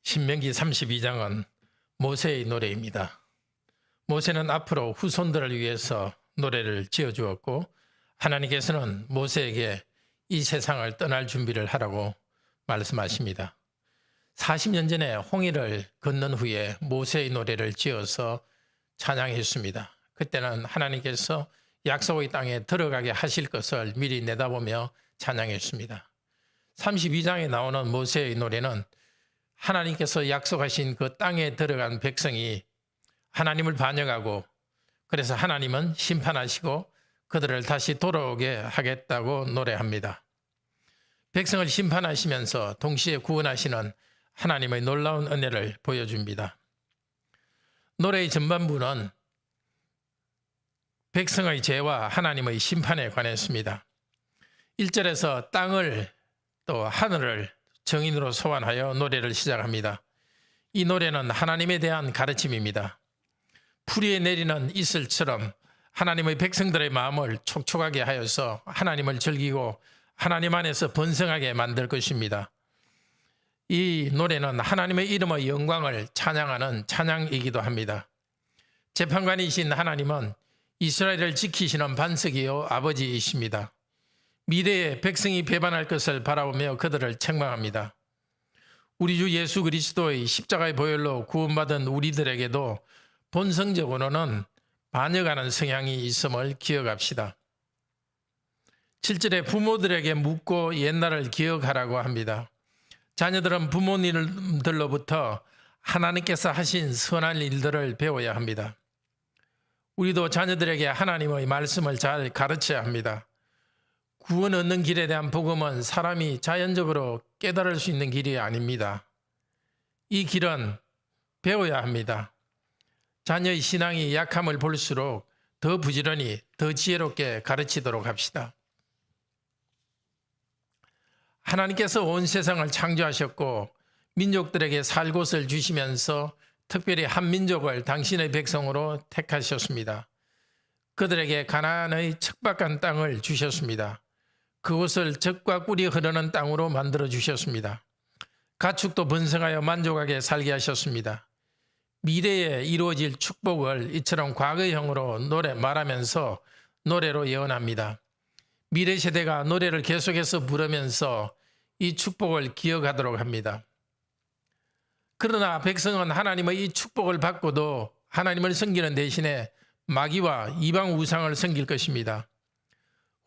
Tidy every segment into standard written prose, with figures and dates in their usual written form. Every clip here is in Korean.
신명기 32장은 모세의 노래입니다. 모세는 앞으로 후손들을 위해서 노래를 지어주었고 하나님께서는 모세에게 이 세상을 떠날 준비를 하라고 말씀하십니다. 40년 전에 홍해를 건넌 후에 모세의 노래를 지어서 찬양했습니다. 그때는 하나님께서 약속의 땅에 들어가게 하실 것을 미리 내다보며 찬양했습니다. 32장에 나오는 모세의 노래는 하나님께서 약속하신 그 땅에 들어간 백성이 하나님을 반역하고 그래서 하나님은 심판하시고 그들을 다시 돌아오게 하겠다고 노래합니다. 백성을 심판하시면서 동시에 구원하시는 하나님의 놀라운 은혜를 보여줍니다. 노래의 전반부는 백성의 죄와 하나님의 심판에 관했습니다. 1절에서 땅을 또 하늘을 정인으로 소환하여 노래를 시작합니다. 이 노래는 하나님에 대한 가르침입니다. 풀이에 내리는 이슬처럼 하나님의 백성들의 마음을 촉촉하게 하여서 하나님을 즐기고 하나님 안에서 번성하게 만들 것입니다. 이 노래는 하나님의 이름의 영광을 찬양하는 찬양이기도 합니다. 재판관이신 하나님은 이스라엘을 지키시는 반석이요 아버지이십니다. 미래에 백성이 배반할 것을 바라보며 그들을 책망합니다. 우리 주 예수 그리스도의 십자가의 보혈로 구원받은 우리들에게도 본성적으로는 반역하는 성향이 있음을 기억합시다. 7절에 부모들에게 묻고 옛날을 기억하라고 합니다. 자녀들은 부모님들로부터 하나님께서 하신 선한 일들을 배워야 합니다. 우리도 자녀들에게 하나님의 말씀을 잘 가르쳐야 합니다. 구원 얻는 길에 대한 복음은 사람이 자연적으로 깨달을 수 있는 길이 아닙니다. 이 길은 배워야 합니다. 자녀의 신앙이 약함을 볼수록 더 부지런히 더 지혜롭게 가르치도록 합시다. 하나님께서 온 세상을 창조하셨고 민족들에게 살 곳을 주시면서 특별히 한 민족을 당신의 백성으로 택하셨습니다. 그들에게 가나안의 척박한 땅을 주셨습니다. 그곳을 젖과 꿀이 흐르는 땅으로 만들어 주셨습니다. 가축도 번성하여 만족하게 살게 하셨습니다. 미래에 이루어질 축복을 이처럼 과거형으로 말하면서 노래로 예언합니다. 미래 세대가 노래를 계속해서 부르면서 이 축복을 기억하도록 합니다. 그러나 백성은 하나님의 이 축복을 받고도 하나님을 섬기는 대신에 마귀와 이방 우상을 섬길 것입니다.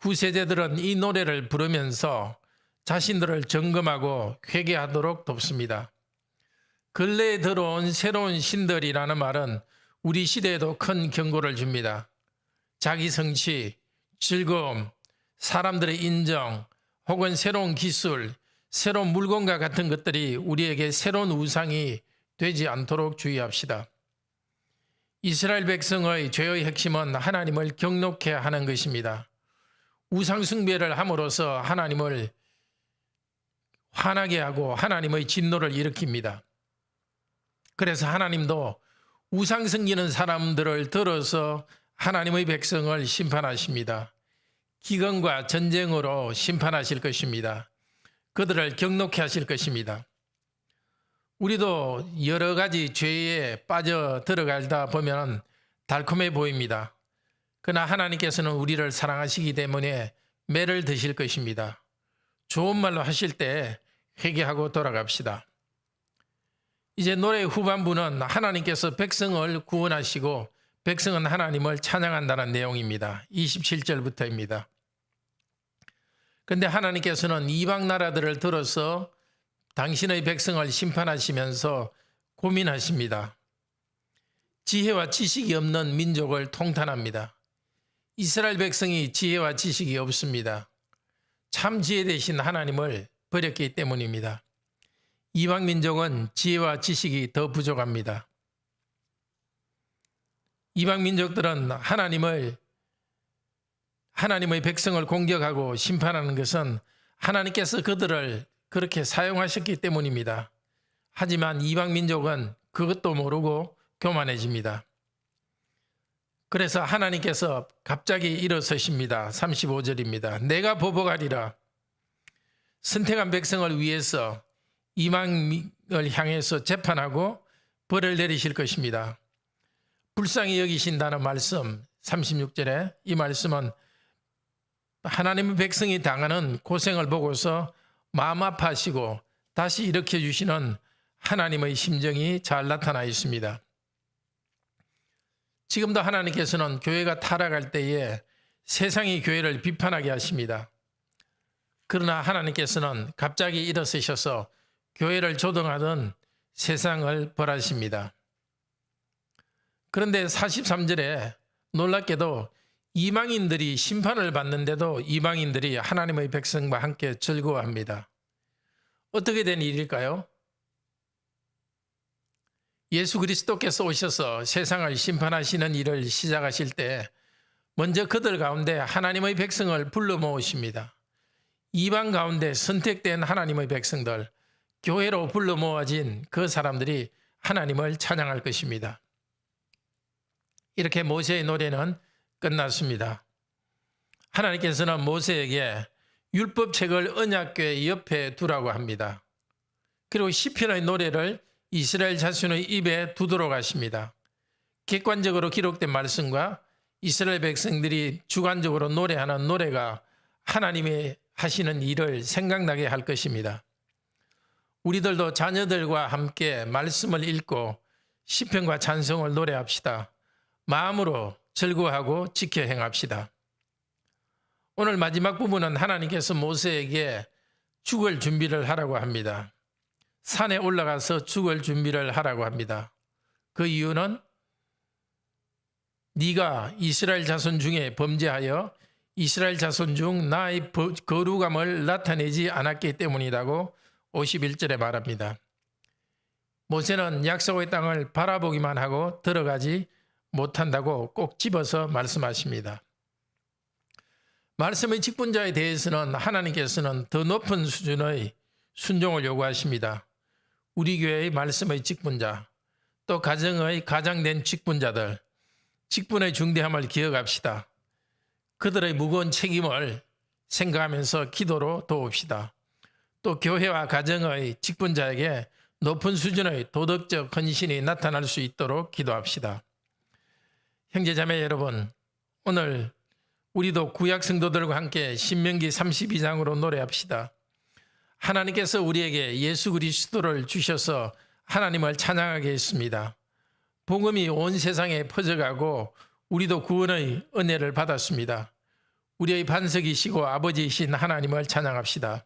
후세대들은 이 노래를 부르면서 자신들을 점검하고 회개하도록 돕습니다. 근래에 들어온 새로운 신들이라는 말은 우리 시대에도 큰 경고를 줍니다. 자기 성취, 즐거움, 사람들의 인정, 혹은 새로운 기술, 새로운 물건과 같은 것들이 우리에게 새로운 우상이 되지 않도록 주의합시다. 이스라엘 백성의 죄의 핵심은 하나님을 경노케 하는 것입니다. 우상 숭배를 함으로써 하나님을 화나게 하고 하나님의 진노를 일으킵니다. 그래서 하나님도 우상 섬기는 사람들을 들어서 하나님의 백성을 심판하십니다. 기근과 전쟁으로 심판하실 것입니다. 그들을 경노케 하실 것입니다. 우리도 여러 가지 죄에 빠져 들어가다 보면 달콤해 보입니다. 그러나 하나님께서는 우리를 사랑하시기 때문에 매를 드실 것입니다. 좋은 말로 하실 때 회개하고 돌아갑시다. 이제 노래의 후반부는 하나님께서 백성을 구원하시고 백성은 하나님을 찬양한다는 내용입니다. 27절부터입니다. 그런데 하나님께서는 이방 나라들을 들어서 당신의 백성을 심판하시면서 고민하십니다. 지혜와 지식이 없는 민족을 통탄합니다. 이스라엘 백성이 지혜와 지식이 없습니다. 참 지혜 되신 하나님을 버렸기 때문입니다. 이방 민족은 지혜와 지식이 더 부족합니다. 이방 민족들은 하나님의 백성을 공격하고 심판하는 것은 하나님께서 그들을 그렇게 사용하셨기 때문입니다. 하지만 이방 민족은 그것도 모르고 교만해집니다. 그래서 하나님께서 갑자기 일어서십니다. 35절입니다. 내가 보복하리라. 선택한 백성을 위해서 이방을 향해서 재판하고 벌을 내리실 것입니다. 불쌍히 여기신다는 말씀 36절에 이 말씀은 하나님의 백성이 당하는 고생을 보고서 마음 아파하시고 다시 일으켜 주시는 하나님의 심정이 잘 나타나 있습니다. 지금도 하나님께서는 교회가 타락할 때에 세상이 교회를 비판하게 하십니다. 그러나 하나님께서는 갑자기 일어서셔서 교회를 조동하던 세상을 벌하십니다. 그런데 43절에 놀랍게도 이방인들이 심판을 받는데도 이방인들이 하나님의 백성과 함께 즐거워합니다. 어떻게 된 일일까요? 예수 그리스도께서 오셔서 세상을 심판하시는 일을 시작하실 때 먼저 그들 가운데 하나님의 백성을 불러 모으십니다. 이방 가운데 선택된 하나님의 백성들, 교회로 불러 모아진 그 사람들이 하나님을 찬양할 것입니다. 이렇게 모세의 노래는 끝났습니다. 하나님께서는 모세에게 율법책을 언약궤 옆에 두라고 합니다. 그리고 시편의 노래를 이스라엘 자손의 입에 두도록 하십니다. 객관적으로 기록된 말씀과 이스라엘 백성들이 주관적으로 노래하는 노래가 하나님이 하시는 일을 생각나게 할 것입니다. 우리들도 자녀들과 함께 말씀을 읽고 시편과 찬송을 노래합시다. 마음으로 즐거워하고 지켜 행합시다. 오늘 마지막 부분은 하나님께서 모세에게 죽을 준비를 하라고 합니다. 산에 올라가서 죽을 준비를 하라고 합니다. 그 이유는 네가 이스라엘 자손 중에 범죄하여 이스라엘 자손 중 나의 거룩함을 나타내지 않았기 때문이라고 51절에 말합니다. 모세는 약속의 땅을 바라보기만 하고 들어가지 못한다고 꼭 집어서 말씀하십니다. 말씀의 직분자에 대해서는 하나님께서는 더 높은 수준의 순종을 요구하십니다. 우리 교회의 말씀의 직분자, 또 가정의 가장된 직분자들, 직분의 중대함을 기억합시다. 그들의 무거운 책임을 생각하면서 기도로 도웁시다. 또 교회와 가정의 직분자에게 높은 수준의 도덕적 헌신이 나타날 수 있도록 기도합시다. 형제자매 여러분, 오늘 우리도 구약 성도들과 함께 신명기 32장으로 노래합시다. 하나님께서 우리에게 예수 그리스도를 주셔서 하나님을 찬양하게 했습니다. 복음이 온 세상에 퍼져가고 우리도 구원의 은혜를 받았습니다. 우리의 반석이시고 아버지이신 하나님을 찬양합시다.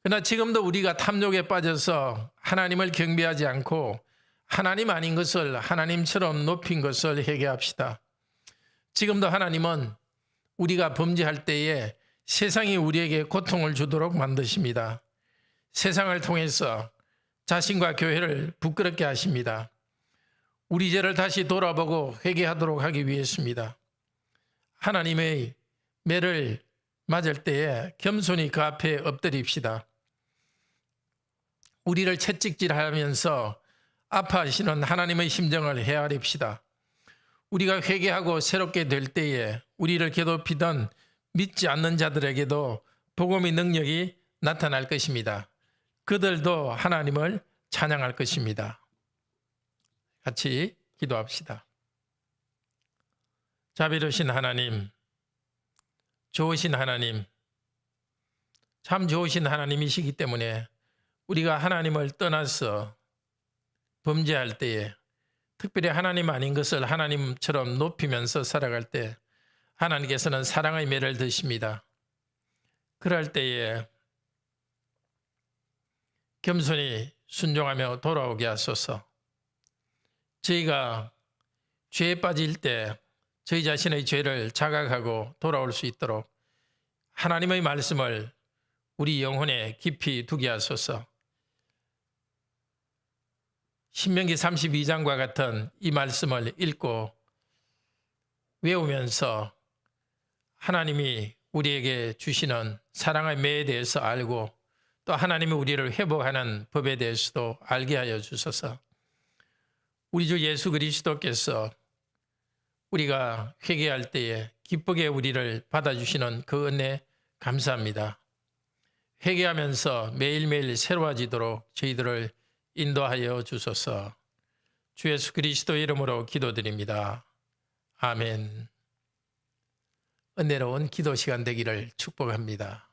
그러나 지금도 우리가 탐욕에 빠져서 하나님을 경배하지 않고 하나님 아닌 것을 하나님처럼 높인 것을 회개합시다. 지금도 하나님은 우리가 범죄할 때에 세상이 우리에게 고통을 주도록 만드십니다. 세상을 통해서 자신과 교회를 부끄럽게 하십니다. 우리 죄를 다시 돌아보고 회개하도록 하기 위해서입니다. 하나님의 매를 맞을 때에 겸손히 그 앞에 엎드립시다. 우리를 채찍질하면서 아파하시는 하나님의 심정을 헤아립시다. 우리가 회개하고 새롭게 될 때에 우리를 괴롭히던 믿지 않는 자들에게도 복음의 능력이 나타날 것입니다. 그들도 하나님을 찬양할 것입니다. 같이 기도합시다. 자비로우신 하나님, 좋으신 하나님, 참 좋으신 하나님이시기 때문에 우리가 하나님을 떠나서 범죄할 때에 특별히 하나님 아닌 것을 하나님처럼 높이면서 살아갈 때 하나님께서는 사랑의 매를 드십니다. 그럴 때에 겸손히 순종하며 돌아오게 하소서. 저희가 죄에 빠질 때 저희 자신의 죄를 자각하고 돌아올 수 있도록 하나님의 말씀을 우리 영혼에 깊이 두게 하소서. 신명기 32장과 같은 이 말씀을 읽고 외우면서 하나님이 우리에게 주시는 사랑의 매에 대해서 알고 또 하나님이 우리를 회복하는 법에 대해서도 알게 하여 주소서. 우리 주 예수 그리스도께서 우리가 회개할 때에 기쁘게 우리를 받아주시는 그 은혜 감사합니다. 회개하면서 매일매일 새로워지도록 저희들을 인도하여 주소서. 주 예수 그리스도의 이름으로 기도드립니다. 아멘. 은혜로운 기도 시간 되기를 축복합니다.